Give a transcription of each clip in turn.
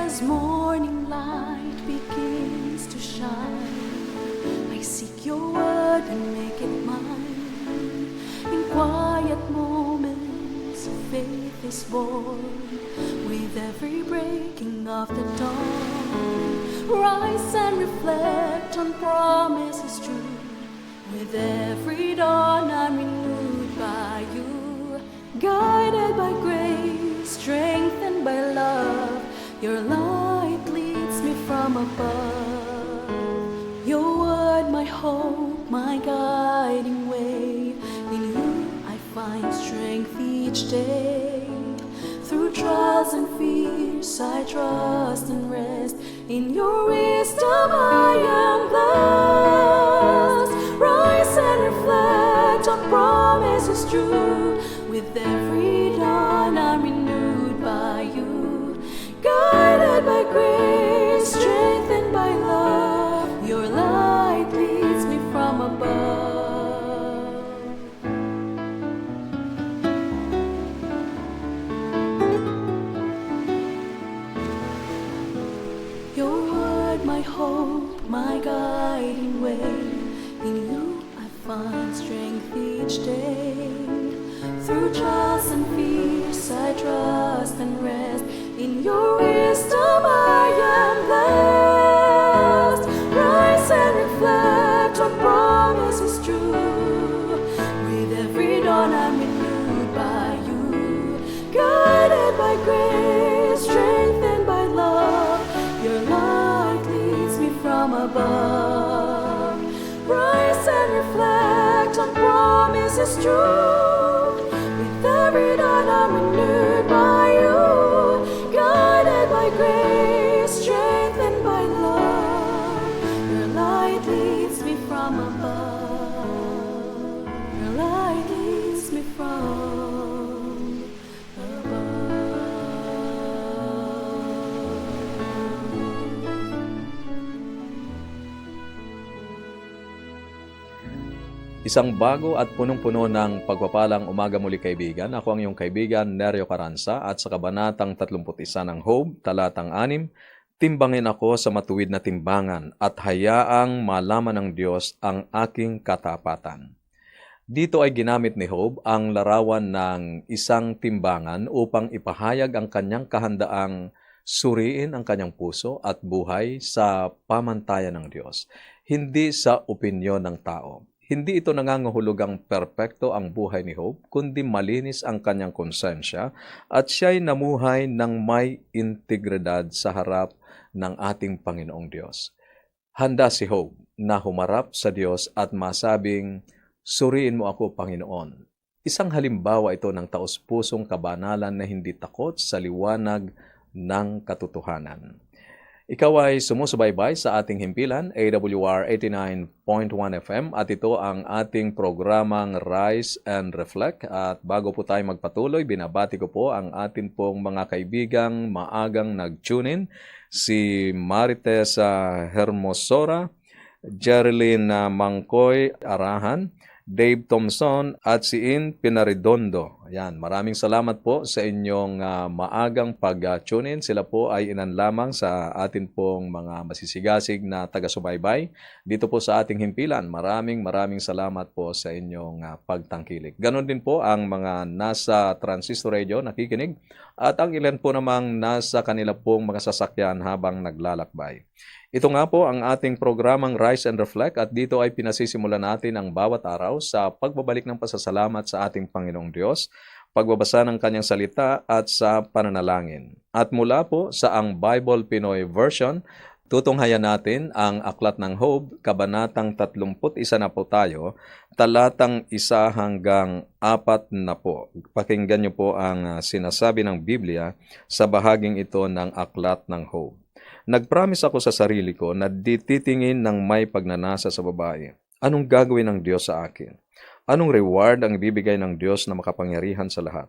as morning light begins to shine, I seek your word and make it mine. In quiet moments, faith is born. With every breaking of the dawn, rise and reflect on promises true. With every dawn, I'm renewed by you. Guided by grace, strengthened by love, your light leads me from above. Your word, my hope, my guiding way. In you I find strength each day. Through trials and fears, I trust and rest. In your wisdom I am blessed. Rise and reflect on promises true. With every dawn I'm renewed by you. Guided by grace, strengthened by love, your light leads me from above. Your word, my hope, my guiding way. In you I find strength each day. Through trials and fears I trust and rest. In your wisdom I am blessed. Rise and reflect on promises true. With every dawn I'm renewed by you. Guided by grace, strengthened by love, your light leads me from above. Rise and reflect on promises true. With every dawn I'm renewed by you. Guided by grace, strengthened by love, your light leads me from above. Your light leads me from above. Isang bago at punong-puno ng pagpapalang umaga muli kaibigan. Ako ang iyong kaibigan, Nerio Caranza, at sa kabanatang 31 ng Job, talatang 6, timbangin ako sa matuwid na timbangan at hayaang malaman ng Diyos ang aking katapatan. Dito ay ginamit ni Job ang larawan ng isang timbangan upang ipahayag ang kanyang kahandaang suriin ang kanyang puso at buhay sa pamantayan ng Diyos, hindi sa opinyon ng tao. Hindi ito nangangahulugang perpekto ang buhay ni Job, kundi malinis ang kanyang konsensya at siya'y namuhay ng may integridad sa harap ng ating Panginoong Diyos. Handa si Job na humarap sa Diyos at masabing, "Suriin mo ako, Panginoon." Isang halimbawa ito ng taos-pusong kabanalan na hindi takot sa liwanag ng katotohanan. Ikaw ay sumusubaybay sa ating himpilan, AWR 89.1 FM, at ito ang ating programang Rise and Reflect. At bago po tayo magpatuloy, binabati ko po ang atin pong mga kaibigang maagang nag-tune in, si Marites Hermosora, Jerilyn Mangkoy Arahan, Dave Thompson at si In Pinaridondo. Ayan, maraming salamat po sa inyong maagang pag-tune in. Sila po ay inan lamang sa atin pong mga masisigasig na taga-subaybay dito po sa ating himpilan. Maraming salamat po sa inyong pagtangkilik. Ganon din po ang mga nasa transistor radio nakikinig at ang ilan po namang nasa kanila pong mga sasakyan habang naglalakbay. Ito nga po ang ating programang Rise and Reflect at dito ay pinasisimulan natin ang bawat araw sa pagbabalik ng pasasalamat sa ating Panginoong Diyos, pagbabasa ng Kanyang salita at sa pananalangin. At mula po sa ang Bible Pinoy Version, tutunghayan natin ang Aklat ng Job, kabanatang 31 na po tayo, talatang 1 hanggang 4 na po. Pakinggan niyo po ang sinasabi ng Biblia sa bahaging ito ng Aklat ng Job. Nag-promise ako sa sarili ko na titingin ng may pagnanasa sa babae. Anong gagawin ng Diyos sa akin? Anong reward ang ibibigay ng Diyos na makapangyarihan sa lahat?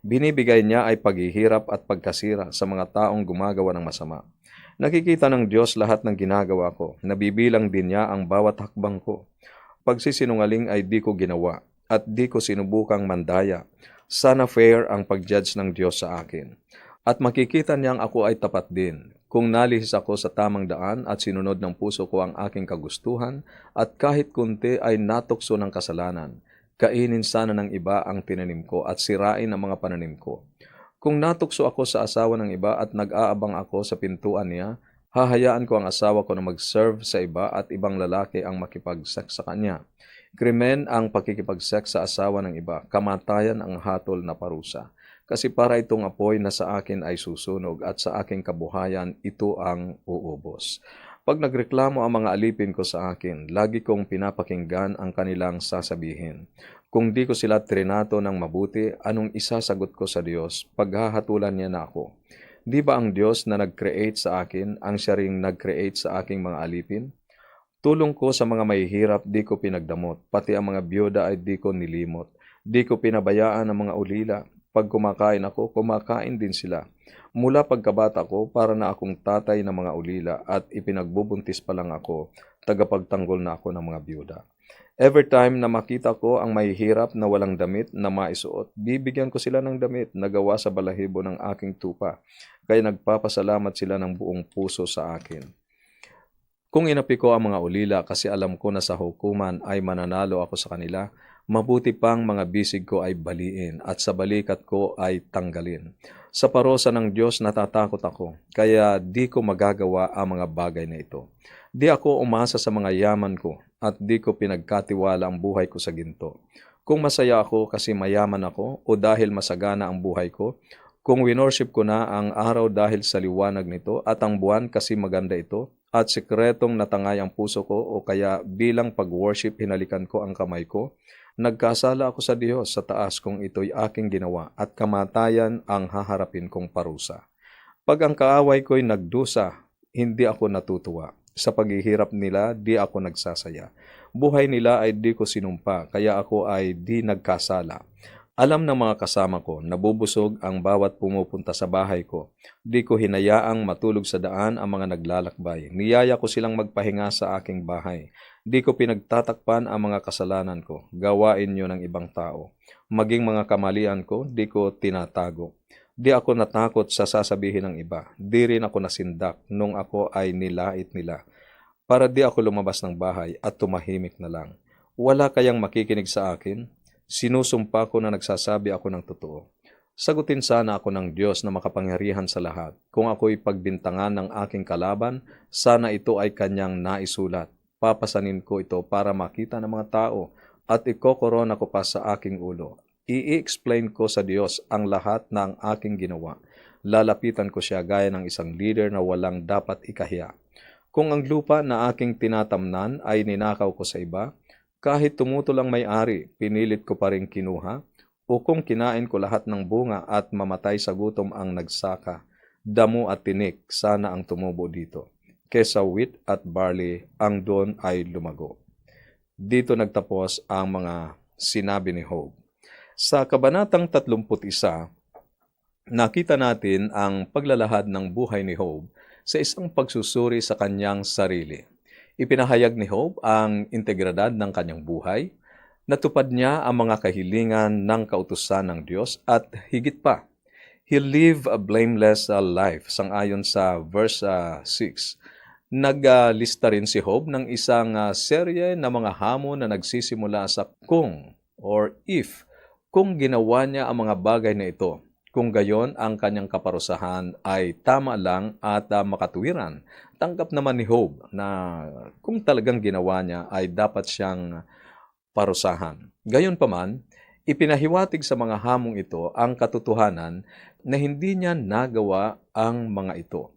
Binibigay niya ay paghihirap at pagkasira sa mga taong gumagawa ng masama. Nakikita ng Diyos lahat ng ginagawa ko. Nabibilang din niya ang bawat hakbang ko. Pagsisinungaling ay di ko ginawa at di ko sinubukang mandaya. Sana fair ang pag-judge ng Diyos sa akin. At makikita niyang ako ay tapat din. Kung nalihis ako sa tamang daan at sinunod ng puso ko ang aking kagustuhan at kahit kunti ay natukso ng kasalanan, kainin sana ng iba ang tinanim ko at sirain ang mga pananim ko. Kung natukso ako sa asawa ng iba at nag-aabang ako sa pintuan niya, hahayaan ko ang asawa ko na mag-serve sa iba at ibang lalaki ang makipag-sex sa kanya. Krimen ang pakikipag-sex sa asawa ng iba, kamatayan ang hatol na parusa. Kasi para itong apoy na sa akin ay susunog at sa aking kabuhayan ito ang uubos. Pag nagreklamo ang mga alipin ko sa akin, lagi kong pinapakinggan ang kanilang sasabihin. Kung di ko sila trinato ng mabuti, anong isasagot ko sa Diyos? Paghahatulan niya na ako. Di ba ang Diyos na nag-create sa akin, ang siya ring nag-create sa aking mga alipin? Tulong ko sa mga mahihirap, di ko pinagdamot. Pati ang mga byuda ay di ko nilimot. Di ko pinabayaan ang mga ulila. Pag kumakain ako, kumakain din sila. Mula pagkabata ko, para na akong tatay ng mga ulila at ipinagbubuntis pa lang ako, tagapagtanggol na ako ng mga byuda. Every time na makita ko ang mahihirap na walang damit na maisuot, bibigyan ko sila ng damit na gawa sa balahibo ng aking tupa. Kaya nagpapasalamat sila ng buong puso sa akin. Kung inapi ko ang mga ulila kasi alam ko na sa hukuman ay mananalo ako sa kanila, mabuti pang mga bisig ko ay baliin at sa balikat ko ay tanggalin. Sa parusa ng Diyos natatakot ako, kaya di ko magagawa ang mga bagay na ito. Di ako umasa sa mga yaman ko at di ko pinagkatiwala ang buhay ko sa ginto. Kung masaya ako kasi mayaman ako o dahil masagana ang buhay ko, kung winorship ko na ang araw dahil sa liwanag nito at ang buwan kasi maganda ito, at sikretong natangay ang puso ko o kaya bilang pag-worship hinalikan ko ang kamay ko, nagkasala ako sa Diyos sa taas kung ito'y aking ginawa at kamatayan ang haharapin kong parusa. Pag ang kaaway ko'y nagdusa, hindi ako natutuwa. Sa paghihirap nila, di ako nagsasaya. Buhay nila ay di ko sinumpa, kaya ako ay di nagkasala. Alam ng mga kasama ko, nabubusog ang bawat pumupunta sa bahay ko. Di ko hinayaang matulog sa daan ang mga naglalakbay. Niyaya ko silang magpahinga sa aking bahay. Di ko pinagtatakpan ang mga kasalanan ko. Gawain nyo ng ibang tao. Maging mga kamalian ko, di ko tinatago. Di ako natakot sa sasabihin ng iba. Di rin ako nasindak nung ako ay nilait nila. Para di ako lumabas ng bahay at tumahimik na lang. Wala kayang makikinig sa akin? Sinusumpa ko na nagsasabi ako ng totoo. Sagutin sana ako ng Diyos na makapangyarihan sa lahat. Kung ako'y pagbintangan ng aking kalaban, sana ito ay kanyang naisulat. Papasanin ko ito para makita ng mga tao at ikokorona ko pa sa aking ulo. I-explain ko sa Diyos ang lahat ng aking ginawa. Lalapitan ko siya gaya ng isang leader na walang dapat ikahiya. Kung ang lupa na aking tinatamnan ay ninakaw ko sa iba, kahit tumutol ang may-ari, pinilit ko pa rin kinuha, o kung kinain ko lahat ng bunga at mamatay sa gutom ang nagsaka, damo at tinik sana ang tumubo dito. Kesa wheat at barley, ang doon ay lumago. Dito nagtapos ang mga sinabi ni Job. Sa Kabanatang 31, nakita natin ang paglalahad ng buhay ni Job sa isang pagsusuri sa kanyang sarili. Ipinahayag ni Job ang integridad ng kanyang buhay, natupad niya ang mga kahilingan ng kautusan ng Diyos at higit pa, he lived a blameless life, sangayon sa verse 6. Naglista rin si Job ng isang serye na mga hamon na nagsisimula sa kung or if, kung ginawa niya ang mga bagay na ito. Kung gayon ang kanyang kaparusahan ay tama lang at makatuwiran. Tanggap naman ni Job na kung talagang ginawa niya ay dapat siyang parusahan. Gayon pa man, ipinahiwatig sa mga hamong ito ang katotohanan na hindi niya nagawa ang mga ito.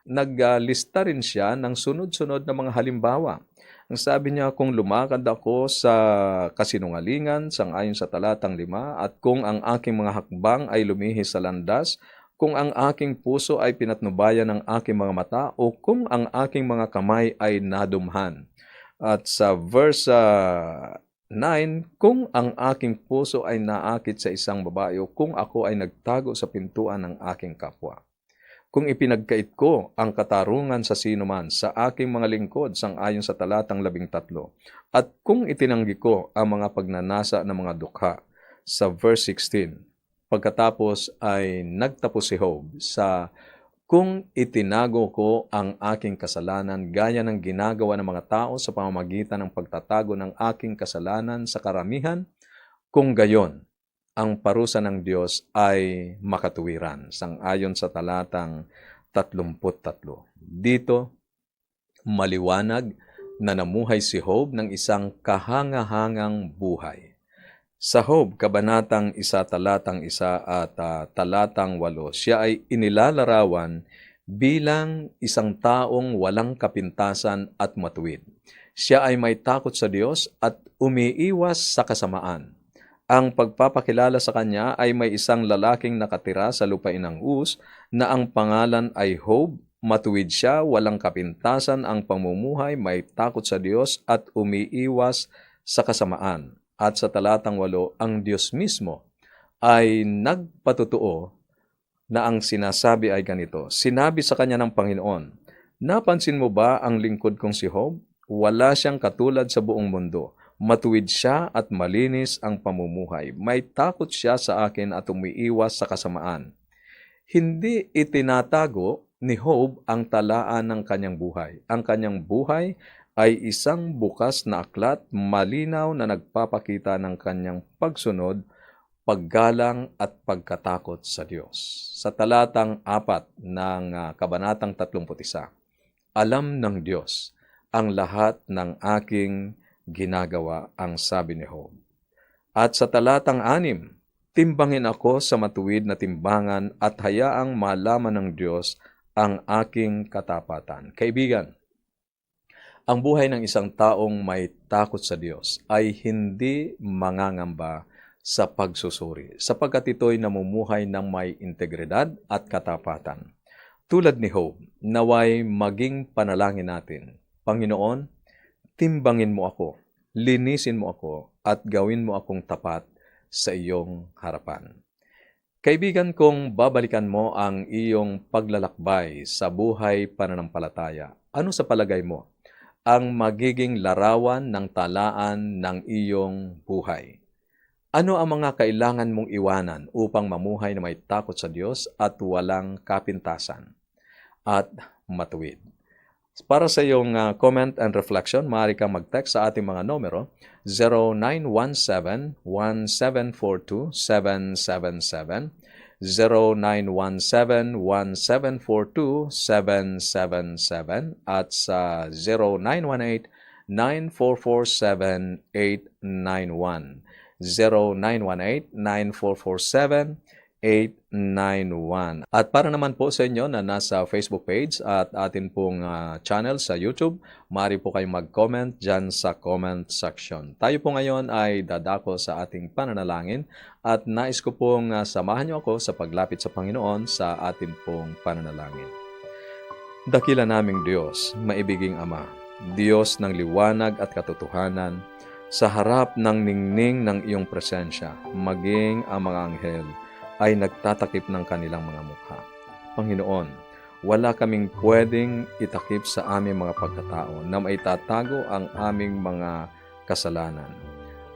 Naglista rin siya ng sunod-sunod na mga halimbawa. Ang sabi niya, kung lumakad ako sa kasinungalingan, sangayon sa talatang 5, at kung ang aking mga hakbang ay lumihis sa landas, kung ang aking puso ay pinatnubayan ng aking mga mata, o kung ang aking mga kamay ay nadumhan. At sa verse 9, kung ang aking puso ay naakit sa isang babae, o kung ako ay nagtago sa pintuan ng aking kapwa. Kung ipinagkait ko ang katarungan sa sinuman sa aking mga lingkod sangayon sa talatang 13, at kung itinanggi ko ang mga pagnanasa ng mga dukha sa verse 16, pagkatapos ay nagtapos si Job sa kung itinago ko ang aking kasalanan gaya ng ginagawa ng mga tao sa pamamagitan ng pagtatago ng aking kasalanan sa karamihan, kung gayon, ang parusa ng Diyos ay makatuwiran. Sang-ayon sa talatang 33. Dito, maliwanag na namuhay si Job ng isang kahangahangang buhay. Sa Job, kabanatang 1, talatang 1 at talatang 8, siya ay inilalarawan bilang isang taong walang kapintasan at matuwid. Siya ay may takot sa Diyos at umiiwas sa kasamaan. Ang pagpapakilala sa kanya ay may isang lalaking nakatira sa lupain ng Uz na ang pangalan ay Job. Matuwid siya, walang kapintasan ang pamumuhay, may takot sa Diyos at umiiwas sa kasamaan. At sa talatang 8, ang Diyos mismo ay nagpatutuo na ang sinasabi ay ganito. Sinabi sa kanya ng Panginoon, napansin mo ba ang lingkod kong si Job? Wala siyang katulad sa buong mundo. Matuwid siya at malinis ang pamumuhay. May takot siya sa akin at umiiwas sa kasamaan. Hindi itinatago ni Job ang talaan ng kanyang buhay. Ang kanyang buhay ay isang bukas na aklat, malinaw na nagpapakita ng kanyang pagsunod, paggalang at pagkatakot sa Diyos. Sa talatang 4 ng kabanatang 31, alam ng Diyos ang lahat ng aking ginagawa, ang sabi ni Job. At sa talatang 6, timbangin ako sa matuwid na timbangan at hayaang malaman ng Diyos ang aking katapatan. Kaibigan, ang buhay ng isang taong may takot sa Diyos ay hindi mangangamba sa pagsusuri, sapagkat ito'y namumuhay ng may integridad at katapatan. Tulad ni Job, naway maging panalangin natin, Panginoon, timbangin mo ako, linisin mo ako, at gawin mo akong tapat sa iyong harapan. Kaibigan kong babalikan mo ang iyong paglalakbay sa buhay pananampalataya. Ano sa palagay mo ang magiging larawan ng talaan ng iyong buhay? Ano ang mga kailangan mong iwanan upang mamuhay na may takot sa Diyos at walang kapintasan at matuwid? Para sa iyong comment and reflection, maaari kang mag-text sa ating mga numero 0917-1742-777, 0917-1742-777, at sa 0918-9447-891. 0918-9447-891. At para naman po sa inyo na nasa Facebook page at atin pong channel sa YouTube, maaari po kayong mag-comment dyan sa comment section. Tayo po ngayon ay dadako sa ating pananalangin at nais ko pong samahan niyo ako sa paglapit sa Panginoon sa ating pong pananalangin. Dakila naming Diyos, maibiging Ama, Diyos ng liwanag at katotohanan, sa harap ng ningning ng iyong presensya, maging ang mga anghel ay nagtatakip ng kanilang mga mukha. Panginoon, wala kaming pwedeng itakip sa aming mga pagkatao na maitatago ang aming mga kasalanan.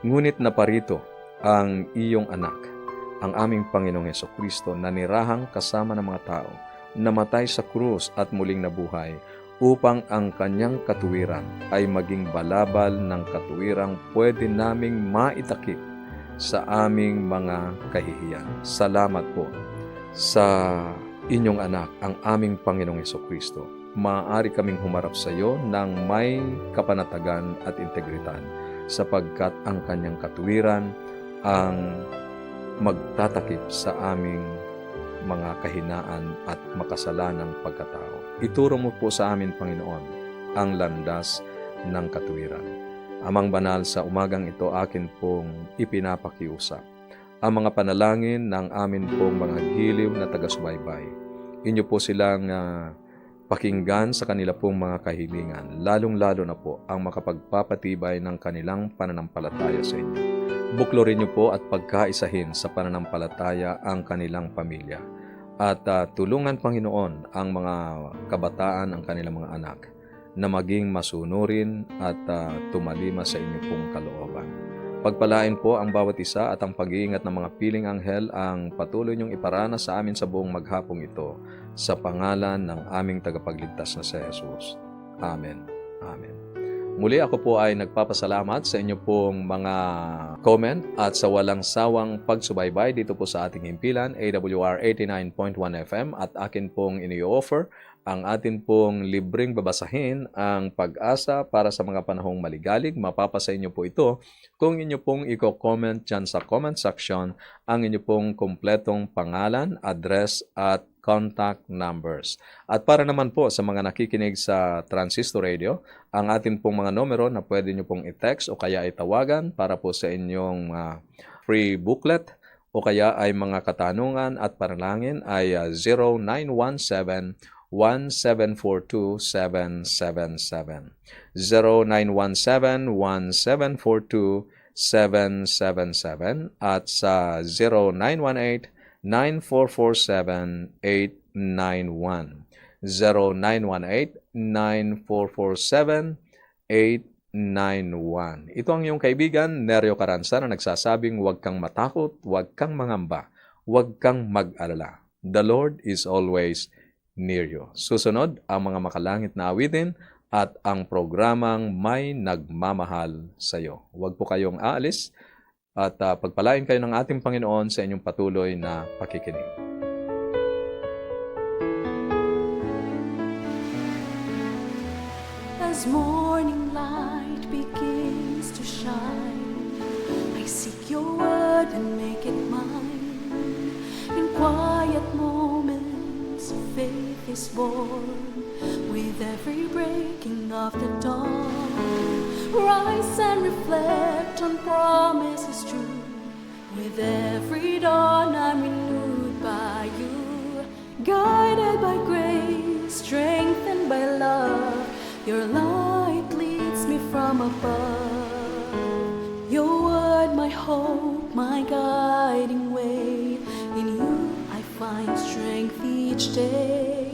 Ngunit naparito ang iyong anak, ang aming Panginoong Jesucristo, na nirahang kasama ng mga tao, namatay sa krus at muling nabuhay, upang ang kanyang katuwiran ay maging balabal ng katuwirang pwede naming maitakip sa aming mga kahihiyan. Salamat po sa inyong anak, ang aming Panginoong Jesucristo. Maaari kaming humarap sa iyo ng may kapanatagan at integridad, sapagkat ang kanyang katuwiran ang magtatakip sa aming mga kahinaan at makasalanang pagkatao. Ituro mo po sa amin, Panginoon, ang landas ng katuwiran. Amang banal, sa umagang ito akin pong ipinapakiusap ang mga panalangin ng amin pong mga giliw na taga-subaybay. Inyo po silang pakinggan sa kanila pong mga kahilingan, lalong-lalo na po ang makapagpapatibay ng kanilang pananampalataya sa inyo. Buklorin niyo po at pagkaisahin sa pananampalataya ang kanilang pamilya. At tulungan, Panginoon, ang mga kabataan, ang kanilang mga anak, na maging masunurin at tumalima sa inyo pong kalooban. Pagpalain po ang bawat isa at ang pag-iingat ng mga piling anghel ang patuloy niyong iparana sa amin sa buong maghapong ito sa pangalan ng aming tagapagligtas na si Jesus. Amen. Amen. Muli ako po ay nagpapasalamat sa inyo pong mga comment at sa walang sawang pagsubaybay dito po sa ating himpilan AWR 89.1 FM at akin pong ini-offer ang atin pong libreng babasahin ang Pag-asa para sa mga panahong maligalig. Mapapasa inyo po ito kung inyo pong i-comment dyan sa comment section ang inyo pong kompletong pangalan, address at contact numbers. At para naman po sa mga nakikinig sa Transistor Radio, ang atin pong mga numero na pwede nyo pong i-text o kaya itawagan para po sa inyong free booklet o kaya ay mga katanungan at panalangin ay 0917-1742-777. 0917-1742-777 at sa 0918-9447-891. 0918-9447-891. Ito ang iyong kaibigan, Neryo Caranza, na nagsasabing huwag kang matakot, huwag kang mangamba, huwag kang mag-alala. The Lord is always near you. Susunod ang mga makalangit na awitin at ang programang May Nagmamahal sa iyo. Huwag po kayong aalis at pagpalain kayo ng ating Panginoon sa inyong patuloy na pakikinig. As morning light begins to shine, I seek your word and make it mine. In quiet moments, faith is born. With every breaking of the dawn, rise and reflect on promises true. With every dawn, I'm renewed by you. Guided by grace, strengthened by love, your light leads me from above. Your word, my hope, my guiding way. In you I find strength each day.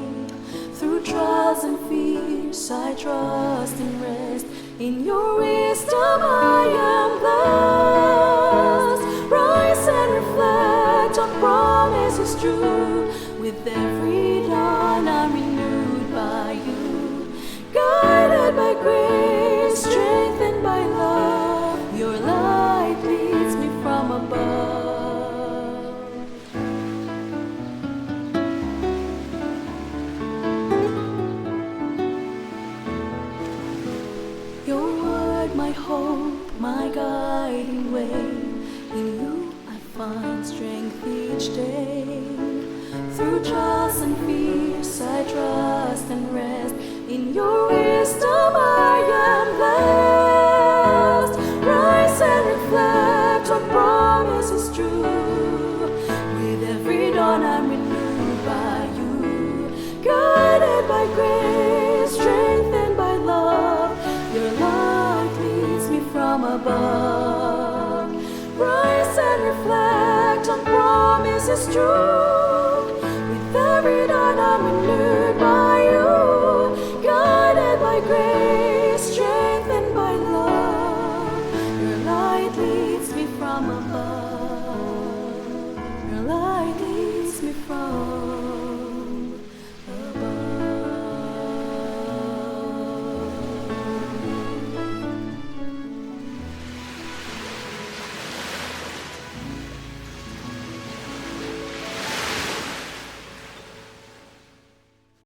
Through trials and fears I trust and rest. In your wisdom I am blessed. Rise and reflect on promises true. With every dawn I'm renewed by you. Guided by grace, strengthened by love, your light leads me from above. Your word, my hope, my guiding way. In you I find strength each day. Through trials and fears I trust and rest. In your wisdom I am blessed. Rise and reflect on promises true. With every dawn I'm renewed by you. Guided by grace, strengthened by love, your light leads me from above. Rise and reflect on promises true.